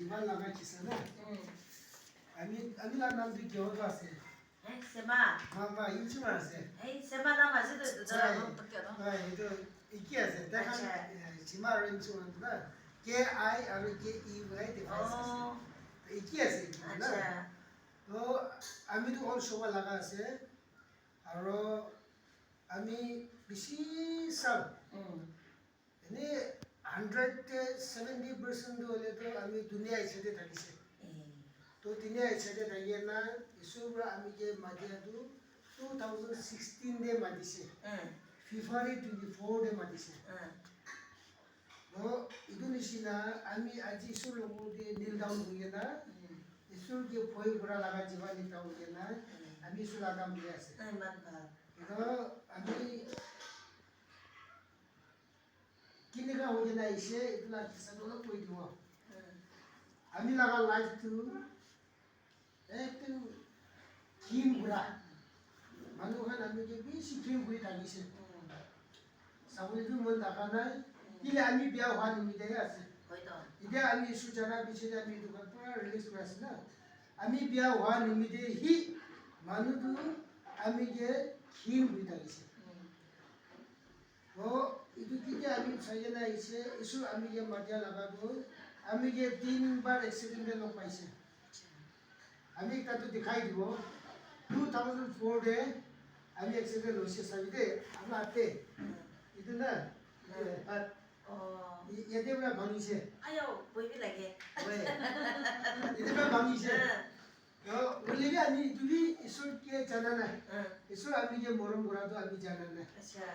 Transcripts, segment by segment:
Diman laga chisa na. Ami la nam di kyo ga se. Sema. Mama inchi ma se. Sema na ma jido do to kyo. Ito iki ase. Ta kan chima ren chu na. K I और K E right device ase. Iki ase na. तो আমি তো all শোভা লাগা আছে আৰু আমি বেশি সাল এনে 170% হলে তো আমি দুনিয়া ইছাতে থাকিছে তো দুনিয়া ইছাতে থাকিয়ে না ইসুরা আমি যে মাদিয়াটো 2016 দে মাদিছে ফেব্রুয়ারি 24 দে মাদিছে তো ইদু নিছিনা আমি আজি ইসুর লগতে নীল ডাউন হইয়ে না ইসুর কে ফই ঘোরা লাগা জীবানি তাও কে না আমি ইসুর আগাম দিয়ে আছে তো আমি কিনেগা হইয়ে না ইসে ইতলা কিসানো কই দিব আমি লাগা লাইফ টু একটু কিম ঘোরা মানুষখান আমি যে বেশি কিম ঘুরি থাকিছে সাবলিটো মন দেখা নাই কিলে আমি বিয়া হওয়া নিমিতে আছে এতিয়া আমি সুজানা বিচে আমি দোকান পৰা ৰিলিজ কৰিছে না আমি বিয়া হোৱা নিমিতে হি মানুহটো আমি যে ক্ষীণ হৈ থাকিছে তো ইটো কিতে আমি চাইনা আহিছে ইছু আমি যে মাতিয়া লাগাটো আমি যে 3 বাৰ এক্সিডেন্টে লগ পাইছে আমি তাতো দেখাই দিব 2004 দে আমি এক্সিডেন্ট হৈছে চাবি দে আমাৰ আতে ইটো না ইয়াতে পুৰা ভাঙিছে আয়ো বইবি লাগে ইয়াতে পুৰা ভাঙিছে তো ওলিবি আমি তুমি ঈশ্বৰ কে জানা নাই ঈশ্বৰ আমি যে মৰম কৰাটো আমি জানা নাই আচ্ছা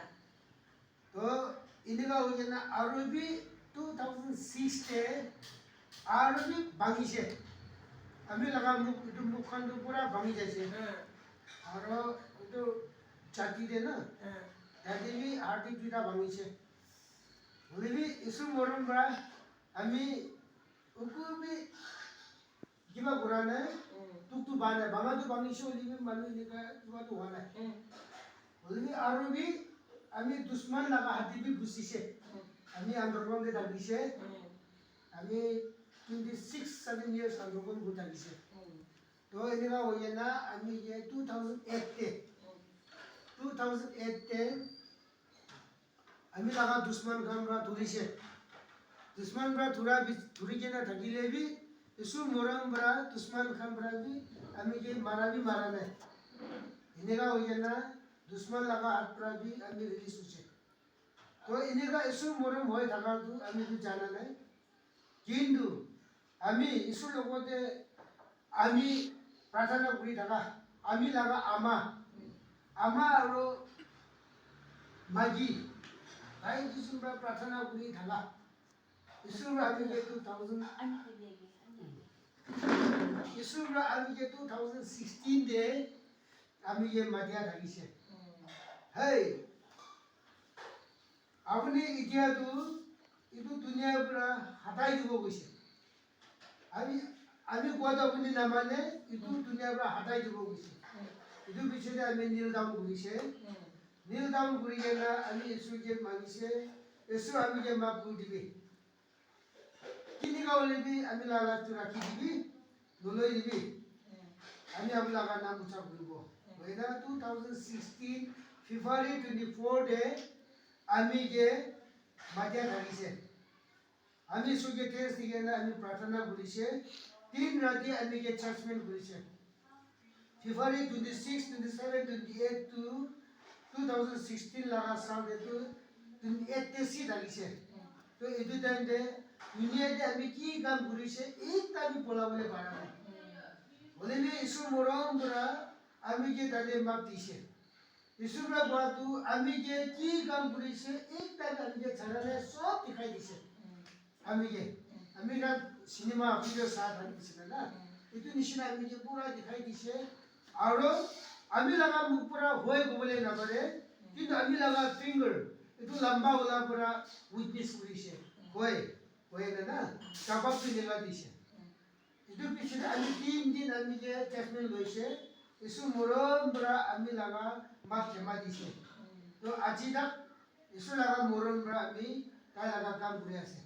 তো ইনিগা হৈ না আৰু বি 2006 তে আৰু বি ভাঙিছে আমি লাগা মুখ ইটো মুখখনটো পুৰা ভাঙি যাইছে আৰু ইটো ছাতি দে না তাতে বি আৰ্টি দুটা ভাঙিছে ওলিবি ঈশ্বৰ মৰম পৰা আমি উকুবি কিবা কৰা নাই তুকটো বানে বাঙাটো ভাঙিছে ওলিবি মানুহ এনেকা কিবাটো হোৱা নাই ওলিবি আৰু বি আমি দুশ্মন লাগা হাতি বি গুচিছে আমি আন্দোলনতে থাকিছে আমি 26-7 years আন্দোলন গৈ থাকিছে তো এনেকা হৈ না আমি যে 2008 তে আমি লাগা দুশ্মন খানরা ধরিছে দুশ্মন বরা ধরি কেনা থাকিলে বি ইসু মরম বরা দুশ্মন খান বরা বি আমি যে মারা নাই এনেকা হই না দুশ্মন লাগা হাত বরা বি আমি রিলিজ হইছে তো এনেকা ইসু মরম হই থাকাটো আমি তো জানা নাই কিন্তু আমি ইসুর লগতে আমি প্রার্থনা করি থাকা আমি লাগা আমা আৰু মাগি তাই কিছুমান প্ৰাৰ্থনা কৰি থাকা ঈশ্বৰ আমি যে 2016 দে আমি যে মাতিয়া থাকিছে হেই আপুনি এতিয়াতো এইটো দুনিয়াৰ পৰা হাতাই দিব গৈছে আমি কোৱাটো আপুনি নামানে এইটো দুনিয়াৰ পৰা হাতাই দিব গৈছে এইটো পিছতে আমি নীল ডাউন কৰিছে নীল ডাউন কৰি কেনে আমি ঈশ্বৰকে মাগিছে ঈশ্বৰ আমি যে মাক কৰি দিবি কিনিকা ওলিবি আমি লাগাটো ৰাখি দিবি নলৈ দিবি আমি আপোনালোকৰ নাম উচ্চাৰ কৰিব হয়না 2016 ফেব্ৰুৱাৰী 24 দে আমি যে মাতিয়া থাকিছে আমি ঈশ্বৰকে তেজ দি কেনে আমি প্ৰাৰ্থনা কৰিছে 3 ৰাতি আমি যে চাৰ্চমেণ্ট কৰিছে February 26, 27, 28 to 2016 laga saal itu 28 te si dagiছে তো এটো টাইম দে দুনিয়াতে আমি কি কাম কৰিছে একটা আমি বলাবলে পাৰা নাই বলেবি ঈশ্বৰ মৰম পৰা আমি যে তাতে মাপ দিছে ঈশ্বৰ বাবু আমি যে কি কাম কৰিছে একটা আমি যে জানালে সব দেখাই দিছে আমি না সিনেমা ভিডিও সাথ দিছিল না এটো নিচিনা আমি যে পুরা দেখাই দিছে আৰু আমি লাগা মুখ পৰা হৈ গবলে নকৰে কিন্তু আমি লাগা ফিংগাৰ এটো লম্বা ওলা পৰা উইটনেস কৰিছে হয় না কাবাবটো নেলা দিছে এটো পিছত আমি 3 দিন আমি যে টেস্টমেন্ট লৈছে ইসু মৰম পৰা আমি লাগা মাক ক্ষমা দিছে তো আজি তাক ইসু লাগা মৰম পৰা আমি তাই লাগা কাম কৰি আছে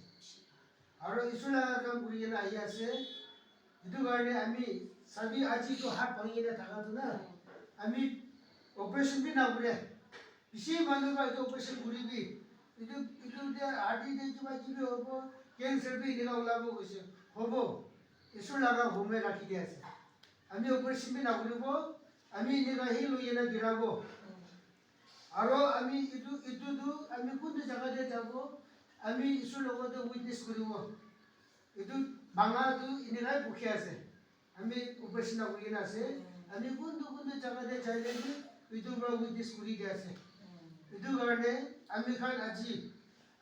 আৰু ইছুৰ লগা কাম কৰি কিনে আহি আছে এইটো কাৰণে আমি চাবি আজিতো হাত ভাঙি কিনে থাকাটো না আমি অপাৰেশ্যন বি নকৰে বেছি মানুহ বা এইটো অপাৰেশ্যন কৰিবি এইটো হাৰ্টি কিবা কিবি হ'ব কেঞ্চাৰ বি এনেকুৱা ওলাব গৈছে হ'ব ইছুৰ লগা হোমে ৰাখি দিয়া আছে আমি অপাৰেশ্যন বি নকৰিব আমি এনেকুৱা সি লৈ কিনে গিৰাব আৰু আমি এইটোতো আমি কোনটো জেগাতে যাব আমি ইছুৰ লগতে উইটনেছ কৰিব এইটো ভাঙাটো এনেকাই পুখি আছে আমি অপাৰেশ্যন কৰি কিনে আছে আমি কোনটো জেগাতে যাই কিনে এইটোৰ পৰা উইটনেছ কৰি দিয়া আছে এইটো কাৰণে আমি খান আজি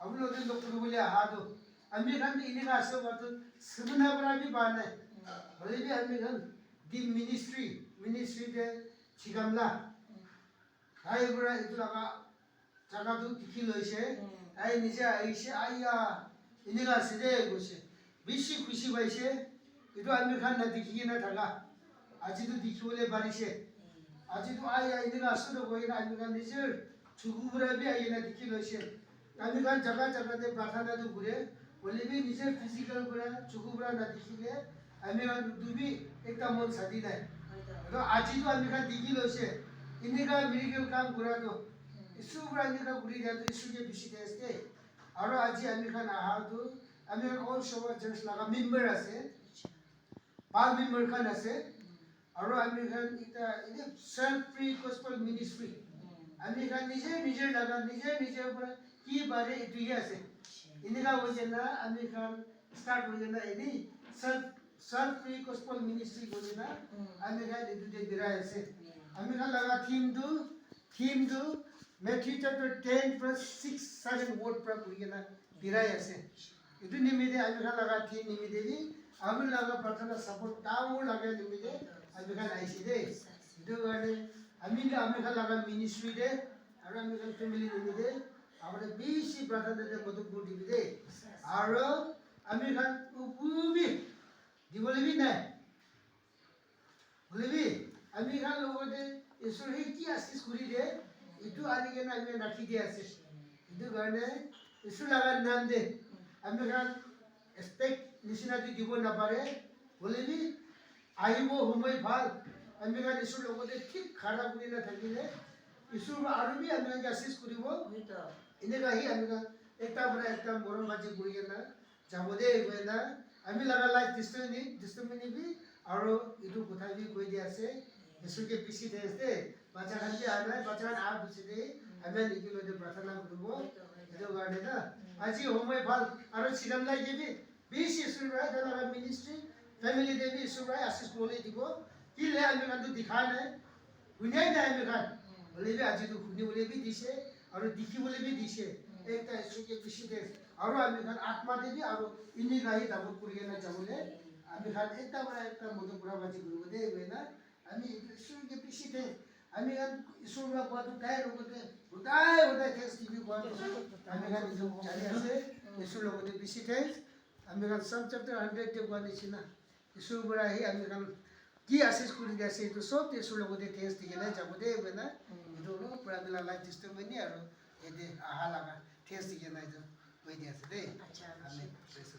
আপোনালোকে লগ কৰিবলৈ অহাটো আমি খান এনেকুৱা আছে মাত্ৰ চিমনাৰ পৰা আমি পোৱা নাই হ'লেবি আমি খান দি মিনিষ্ট্ৰীতে চিগামলা তাই পৰা এইটো লগা জাগাটো দেখি লৈছে তাই নিজে আহিছে আইয়া এনেকুৱা আছে দেই কৈছে বেছি খুচি পাইছে এইটো আমি খান দেখি কিনে থাকা আজিতো দেখিবলৈ পাৰিছে আজিতো আইয়া এনেকুৱা আছে কৈ কিনে আমি খান নিজৰ চকুৰ পৰা বি আহি কিনে দেখি লৈছে আমি খান জাগাতে প্ৰাৰ্থনাটো ঘূৰে হ'লেবি নিজৰ ফিজিকেল পৰা চকুৰ পৰা নেদেখিলে আমি খান তুমি একটা মন শান্তি নাই আজিতো আমি খান দেখি লৈছে এনেকুৱা মেডিকেল কাম কৰাটো ইছুৰ পৰা এনেকুৱা ঘূৰি দিয়াটো ইছুকে বেছি টেষ্ট দেই আৰু আজি আমি খান আহাটো আমি অল সবৰ চাৰ্চ লগা মেম্বাৰ আছে 5 মেম্বাৰ খান আছে আৰু আমি খান এটা এনে সেল্ফ ফ্ৰী গস্পেল মিনিষ্ট্ৰী আমি খান নিজে লগা নিজে পৰা কি বাৰে এইটোহে আছে এনেকুৱা হৈছে না আমি খান ষ্টাৰ্ট হৈ না এনে সেল্ফ ফ্ৰী গস্পেল মিনিষ্ট্ৰী কৰি না আমি খান এইটোতে বিৰাই আছে আমি খান লগা থিমটো Matthew chapter 10 verse 6-7 word pra kurigena birai ase itu nimide ami khan laga thi nimide bi ami laga prathana support tamu laga nimide ami khan aisi de itu gane ami khan laga ministry de aru ami khan family nimide amare bishi prathana de modu dimide aru ami khan ubi dibole bi nai bolebi ami khan logote isur hi ki asis kuri de itu ani kena ami rakhi dia ase itu garne isu laga naam de ami kan expect nisina di dibo na pare bolebi aibo humai bhal ami kan isu logote thik khara kuri na thakile isu aru bi ami kan asis kuribo ine gahi ami kan ekta bra ekta morom baji kuri na jabode goena ami laga life testimony bi aru itu kotha bi koi dia ase isu ke pisi de ase bacha khan bi ana bacha khan a biside ami nikilo de prathana kuribo edo garne na aji homoi bhal aru siram lai jebi bishi isu ra dala ministry family de bi isu ra assist bole dibo kile ami kan to dikhai nai hunai nai ami kan bole bi aji to khuni bole bi dise aru dikhi bole bi dise ekta isu ke pisi de aru ami kan atma de bi aru ini gahi dabut kuri na jabole ami kan ekta bara ekta modu pura baji kuribo de goena আমি ইছুৰ কে পিছিতে আমি গান ইছুৰ বা কোৱাটো তাই লগতে উদাই tax TV কোৱাটো আমি গান নিজক জানি আছে ইছুৰ লগতে পিছিতে আমি গান সাম চেপ্টাৰ 100 তে কোৱা নিচিনা ইছুৰ পৰা আহি আমি গান কি আশীষ কৰি দিছে এইটো সব ইছুৰ লগতে টেক্স দি কেনে যাব দে বেনা এইটো ন পুৰা বেলা লাইফ টেষ্টিমনি আৰু এদে আহা লাগা টেক্স দি কেনে এইটো কৈ দি আছে দেই আচ্ছা আমি প্ৰেছ